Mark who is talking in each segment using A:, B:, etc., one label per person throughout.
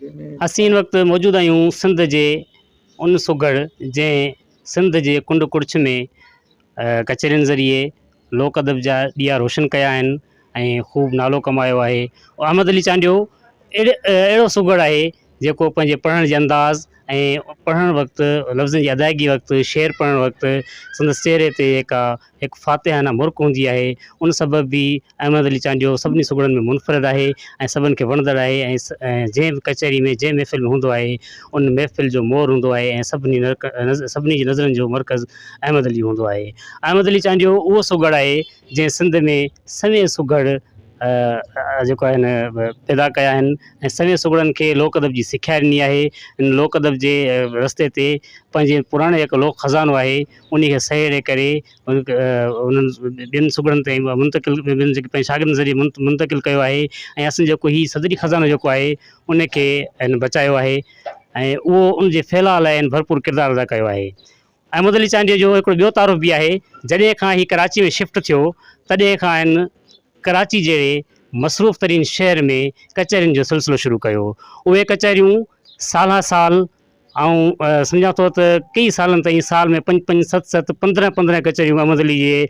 A: असीं इन वक़्तु मौजूदु आहियूं सिंध जे उन सुगड़ जंहिं सिंध जे कुंड कुड़िछ में कचरियुनि ज़रिए लोक अदब जा ॾिया रोशन कया आहिनि ऐं ख़ूब नालो कमायो आहे। अहमद अली चांडियो अहिड़ो सुगड़ आहे जेको पंहिंजे पढ़ण जे अंदाज़ ऐं पढ़ण वक़्तु लफ़्ज़नि जी अदायगी वक़्तु शेर पढ़ण वक़्तु संदसि चहिरे ते हिकु फ़ातिहाना मुर्क हूंदी आहे। उन सबबि बि अहमद अली चांडियो सभिनी सुगड़नि में मुनफ़रिद आहे ऐं सभिनि खे वणंदड़ आहे ऐं जंहिं बि कचहरी में जंहिं महफ़िल में हूंदो आहे उन महफ़िल जो मोर हूंदो आहे ऐं सभिनी जी नज़रनि जो मर्कज़ अहमद अली हूंदो आहे। अहमद अली चांडियो उहो सुगड़ आहे जंहिं सिंध में सवे सुगड़ जेको आहे न पैदा कया आहिनि ऐं सवे सुगड़नि खे लोक अदब जी सिख्या ॾिनी आहे। इन लोक अदब जे रस्ते ते पंहिंजे पुराणे जेको लोक ख़ज़ानो आहे उन खे सहेड़े करे उन्हनि ॿियनि सुगड़नि ते मुंतकिल ॿियनि जेके पंहिंजे शागिर्दनि ज़रिए मुंतकिल कयो आहे ऐं असां जेको हीउ सदरी ख़ज़ानो जेको आहे उनखे बचायो आहे ऐं उहो उनजे फैलाव लाइ भरपूर किरदारु अदा कयो आहे। अहमद अली चांडियो जो हिकिड़ो ॿियो तारुफ़ बि आहे। जॾहिं खां हीउ कराची में शिफ्ट थियो तॾहिं खां कराची जहिड़े मसरूफ़ तरीन शहर में कचहरियुनि जो सिलसिलो शुरू कयो। उहे कचहरियूं साल साल ऐं सम्झा थो त कई सालनि ताईं साल में 5-5, 7-7, 15-15 कचहरियूं अहमद अली जे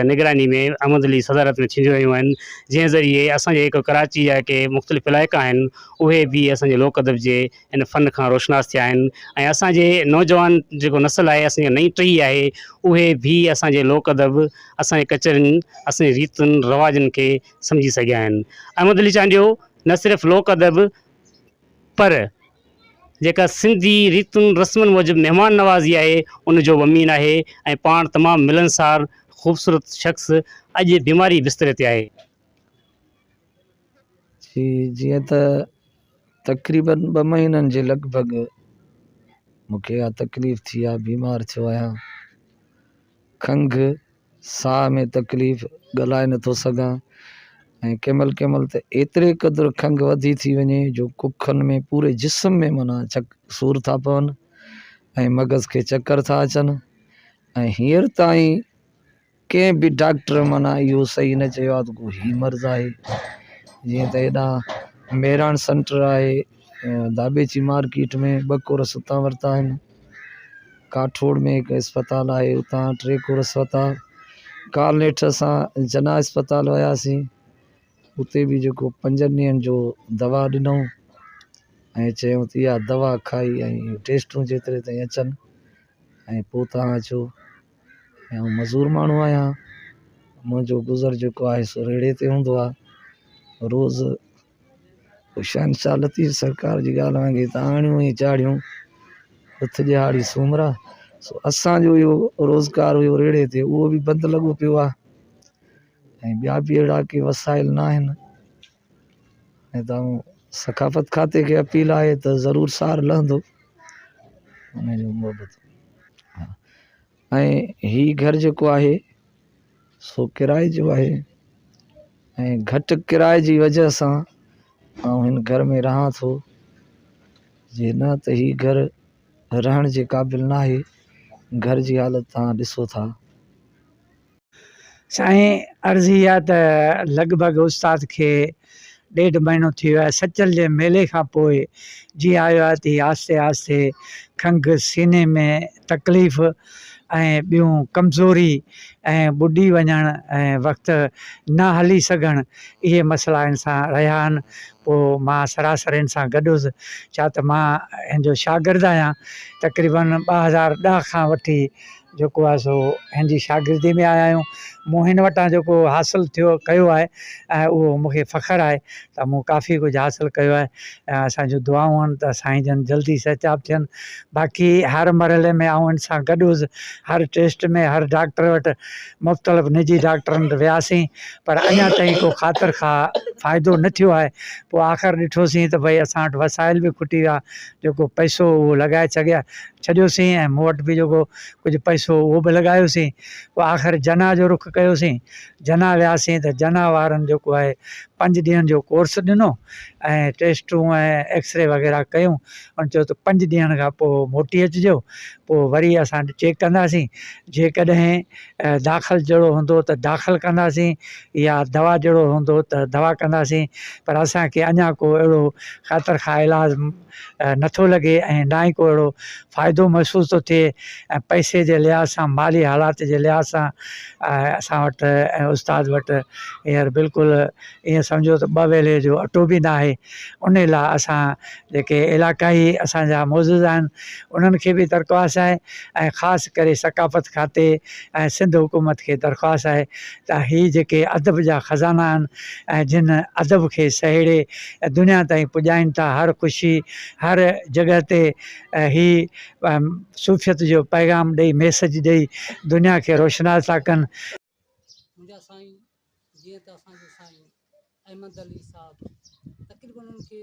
A: निगरानी में अहमद अली सदारत में थींदियूं रहियूं आहिनि जंहिं ज़रिए असांजे हिकु कराची जा के मुख़्तलिफ़ इलाइक़ा आहिनि उहे बि असांजे लोक अदब जे इन फ़न खां रोशनास थिया आहिनि ऐं असांजे नौजवान जेको नस्ल आहे असांजी नई टही आहे उहे बि असांजे लोक अदब असांजे कचहरियुनि असांजे रीतियुनि रवाजनि खे सम्झी सघिया आहिनि। अहमद अली चांडियो न सिर्फ़ु लोक अदब पर जेका सिंधी रीतियुनि रस्मनि मूजिबि महिमान नवाज़ी आहे उनजो वमीन आहे ऐं पाण तमामु मिलनसार ख़ूबसूरत शख़्स अॼु बीमारी बिस्तरे ते आहे।
B: जी जीअं त तक़रीबन 2 महीननि जे लॻभॻि मूंखे इहा तकलीफ़ थी आहे, बीमार थियो आहियां। खंघि, साह में तकलीफ़, ॻाल्हाए नथो सघां ऐं कंहिंमहिल त एतिरे क़दुरु खंघि वधी थी वञे जो कुखनि में पूरे जिस्म में माना सूर था पवनि ऐं मग़ज़ खे चकर था अचनि ऐं हींअर ताईं कंहिं बि डॉक्टर माना इहो सही न चयो आहे त को हीउ मर्ज़ु आहे। जीअं त हेॾां मेराण सेंटर आहे, दाबेची मार्केट में 2 कोर्स उतां वरिता आहिनि, काठोड़ में हिकु अस्पताल आहे उतां 3 कोर्स वरिता, कालनेठ असां जना अस्पताल वियासीं उते बि जेको 5 ॾींहंनि जो दवा ॾिनऊं ऐं चयूं त इहा दवा खाई ऐं टेस्टूं जेतिरे ताईं अचनि ऐं पोइ तव्हां अचो। ऐं मज़ूर माण्हू आहियां, मुंहिंजो गुज़र जेको आहे सो रेड़े ते हूंदो आहे। रोज़ शहनशाह लतीफ़ सरकार जी ॻाल्हि वांगुरु त आणियूं ई चाढ़ियूं उथ ॾियाड़ी सूमरा। सो असांजो इहो रोज़गार हुयो रेड़े ते उहो बि बंदि लॻो पियो आहे ऐं ॿिया बि अहिड़ा के वसाइल न आहिनि ऐं तव्हां सकाफ़त खाते खे अपील आहे त ज़रूरु सार लहंदो उनजो मुहबत। ऐं हीउ घर जेको आहे सो किराए जो आहे ऐं घटि किराए जी वजह सां आउं हिन घर में रहां थो। जे न त हीउ घर रहण जे क़ाबिल न आहे। घर जी हालत तव्हां ॾिसो था।
C: साईं अर्ज़ी आहे त लॻभॻि उस्ताद खे 1.5 महीनो थी वियो आहे। सचल जे मेले खां पोइ जीअं आयो आहे तीअं आहिस्ते आहिस्ते खंघि, सीने में तकलीफ़ ऐं ॿियूं कमज़ोरी ऐं ॿुॾी वञणु ऐं वक़्तु न हली सघणु इहे मसइला हिन सां रहिया आहिनि। पोइ मां सरासर हिन सां गॾु हुउसि छा त मां हिन जो शागिर्दु आहियां। तक़रीबन 2010 खां वठी जेको आहे सो हिन जी शागिर्दी में आया आहियूं। मूं हिन वटां जेको हासिलु कयो आहे ऐं उहो मूंखे फ़ख़्रु आहे त मूं काफ़ी कुझु हासिलु कयो आहे ऐं असांजूं दुआऊं आहिनि त साईं जन जल्दी सहतियाब थियनि। बाक़ी हर मरहले में आउं हिन सां गॾु हुउसि, हर टेस्ट में हर डॉक्टर वटि मुख़्तलिफ़ निजी डॉक्टरनि वटि वियासीं पर अञा ताईं को ख़ातिर खां फ़ाइदो न थियो आहे। पोइ आख़िर ॾिठोसीं त भई असां वटि वसाइल बि खुटी विया, जेको पैसो उहो लॻाए छॾियोसीं ऐं मूं वटि बि जेको कुझु पैसो उहो बि लॻायोसीं। पोइ आख़िर जना जो रुख़ कयोसीं। जना वियासीं त जना वारनि जेको आहे 5 ॾींहंनि जो कोर्स ॾिनो ऐं टेस्टूं ऐं एक्सरे वग़ैरह कयूं। उन चयो त 5 ॾींहंनि खां पोइ मोटी अचिजो, पोइ वरी असां चेक कंदासीं। जेकॾहिं दाख़िल जहिड़ो हूंदो त दाख़िल कंदासीं या दवा जहिड़ो हूंदो त दवा कंदासीं। पर असांखे अञा को अहिड़ो ख़ातिर खा इलाजु नथो लॻे ऐं ना ई को अहिड़ो फ़ाइदो महसूस थो थिए। ऐं पैसे जे लिहाज़ सां, माली हालात जे लिहाज़ सां असां वटि ऐं उस्ताद वटि हींअर बिल्कुलु ईअं सम्झो त 2 वेले जो अटो बि न आहे। उन लाइ असां जेके इलाक़ाई असांजा मौजूद आहिनि उन्हनि खे बि दरख़्वास्त आहे ऐं ख़ासि करे सकाफ़त खाते ऐं सिंध हुकूमत खे दरख़्वास्त आहे त हीअ जेके अदब जा ख़ज़ाना आहिनि ऐं जिन अदब खे सहेड़े दुनिया ताईं पुॼाइनि था, हर ख़ुशी हर जॻह ते ही सूफ़ियत जो पैगाम ॾेई, मैसेज ॾेई दुनिया खे रोशनास था कनि।
D: मुंहिंजा साईं जीअं त असांजो साईं अहमद अली साहब तक़रीबन उनखे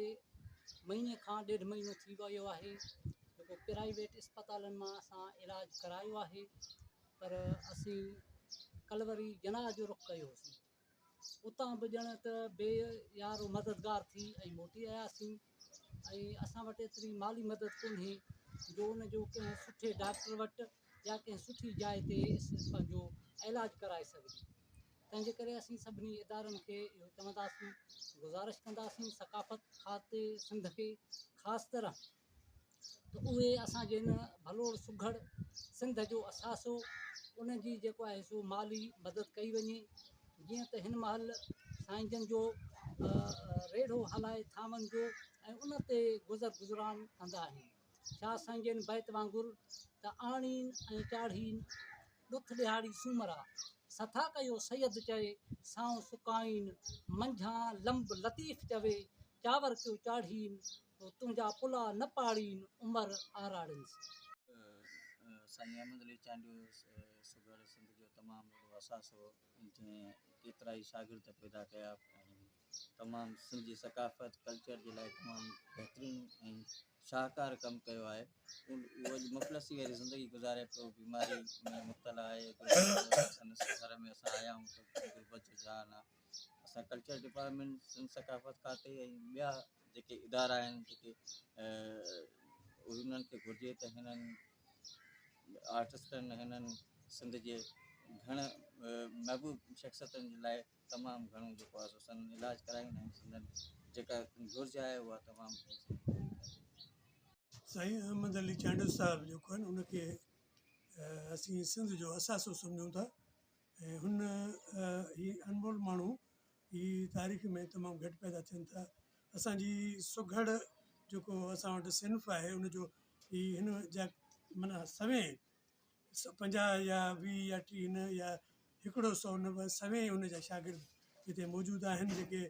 D: महीने खां 1.5 महीनो थी वियो आहे जेको प्राइवेट अस्पतालनि मां असां इलाजु करायो आहे। पर असीं कल्ह वरी जनाह जो रुख़ कयोसीं, उतां बि ॼण त बेयारो मददगार थी ऐं मोटी आयासीं। ऐं असां वटि एतिरी माली मदद कोन्हे जो उनजो कंहिं सुठे डॉक्टर वटि या कंहिं सुठी जाइ ते पंहिंजो इलाजु कराए सघे। तंहिंजे करे असीं सभिनी इदारनि खे इहो चवंदासीं, गुज़ारिश कंदासीं सकाफ़त खाते सिंध खे ख़ासि तरह त उहे असांजे हिन भलोड़ सुघड़ सिंध जो असासो उनजी जेको आहे सो माली मदद कई वञे। जीअं त हिन महिल साईं जन जो रेढ़ो हलाए थांवनि जो ऐं उन ते गुज़रान कंदा आहिनि। छा साईं जन बैत वांगुरु त आणीन ऐं चाढ़ीन ॾुथ ॾिहाड़ी सूमरा सथा कयो सैयद चए साऊं सुकाइन मंझां लंब लतीफ़ चवे चावर कयो चाढ़ीन तुंहिंजा पुला न पाड़ीन उमर आराड़िन।
E: साईं अहमद अली चांडियो सुगड़ सिंध जो तमामु वॾो असासो जंहिं केतिरा ई शागिर्द पैदा कया ऐं तमामु सिंधी सकाफ़त कल्चर जे लाइ तमामु बहितरीनु ऐं शाहकार कमु कयो आहे। उहो मुफ़लसी वारी ज़िंदगी गुज़ारे पियो, बीमारी में मुब्तला आहे। घर में असां आया आहियूं त गुरबत जो जान आहे। असां कल्चर डिपार्टमेंट सिंध सकाफ़त खाते ऐं ॿिया जेके इदारा आहिनि जेके उन्हनि खे घुरिजे त हिननि आर्टिस्टनि हिननि सिंध जे घण महबूब शख़्सियतनि जे लाइ तमामु घणो जेको आहे सो सन इलाजु कराईंदा आहिनि। सिंधनि जेका घुरिज आहे उहा तमामु
F: साईं अहमद अली चांडियो साहिबु जेको आहे न उनखे असीं सिंध जो असासो सम्झूं था ऐं हुन ही अनमोल माण्हू ही तारीख़ में तमामु घटि पैदा थियनि था। असांजी सुघड़ जेको असां वटि सिन्फ़ आहे उनजो ही हिन जा माना सवें 50 या 20 या 30 या 100 सवें हुनजा शागिर्द हिते मौजूदु आहिनि जेके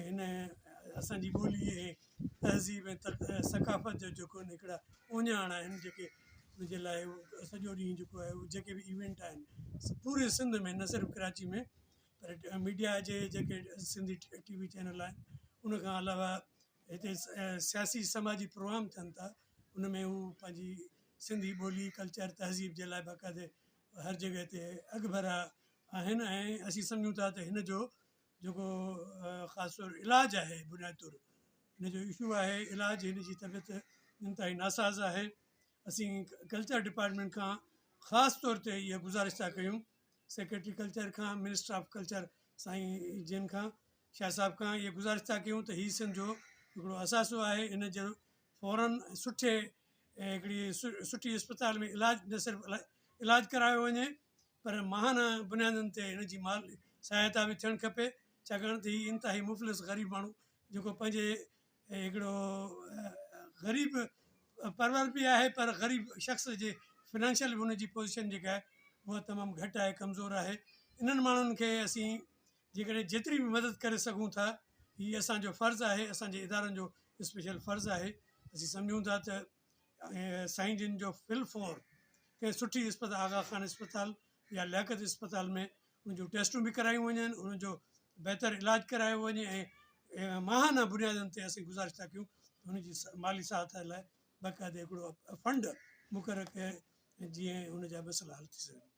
F: हिन असांजी ॿोली ऐं तहज़ीब ऐं सकाफ़त जो जेको हिकिड़ा ओञाण आहिनि जेके उनजे लाइ सॼो ॾींहुं जेको आहे जेके बि इवेंट आहिनि पूरे सिंध में न सिर्फ़ु कराची में पर मीडिया जे जेके सिंधी TV चैनल आहिनि उनखां अलावा हिते सियासी समाजी प्रोग्राम थियनि था उन में हू पंहिंजी सिंधी ॿोली कल्चर तहज़ीब जे लाइ बाक़ाइदे हर जॻह ते अॻभरा आहिनि। ऐं असीं सम्झूं था त हिन जो जेको ख़ासि तौरु इलाजु आहे बुनियादी तौरु हिन जो इशू आहे इलाजु हिन जी तबियत इंतिहाई नासाज़ आहे। असीं कल्चर डिपार्टमेंट खां ख़ासि तौर ते इहा गुज़ारिश था कयूं सेक्रेटरी कल्चर खां मिनिस्टर ऑफ कल्चर साईं जिन खां शाह साहिब खां इहा गुज़ारिश था कयूं त हीउ सिंध जो हिकिड़ो असासो आहे इन जो फ़ौरन सुठे हिकिड़ी सुठी अस्पताल में इलाजु न सिर्फ़ु इलाजु करायो वञे पर महाना बुनियादनि ते हिन जी माली सहायता बि थियणु खपे छाकाणि त हीउ इंतिहाई मुफ़लिस ग़रीब माण्हू जेको पंहिंजे हिकिड़ो ग़रीब परवर बि आहे पर ग़रीब शख़्स जे फिनेंशियल बि हुनजी पोज़ीशन जेका आहे उहा तमामु घटि आहे कमज़ोर आहे। इन्हनि माण्हुनि खे असीं जेकॾहिं जेतिरी बि मदद करे सघूं था हीअ असांजो फ़र्ज़ु आहे असांजे इदारनि जो स्पेशल फ़र्ज़ु आहे। असीं सम्झूं था त साईं जिन जो फिलफोर कंहिं सुठी अस्पताल आगा खान अस्पताल या लियाकत अस्पताल में उनजूं टेस्टूं बि करायूं वञनि उनजो बहितर इलाजु करायो वञे ऐं महाना बुनियादनि ते असीं गुज़ारिश था कयूं हुनजी माली सहायता लाइ बाक़ाइदे हिकिड़ो फंड मुक़ररु कए जीअं हुनजा मसइला हल थी सघनि।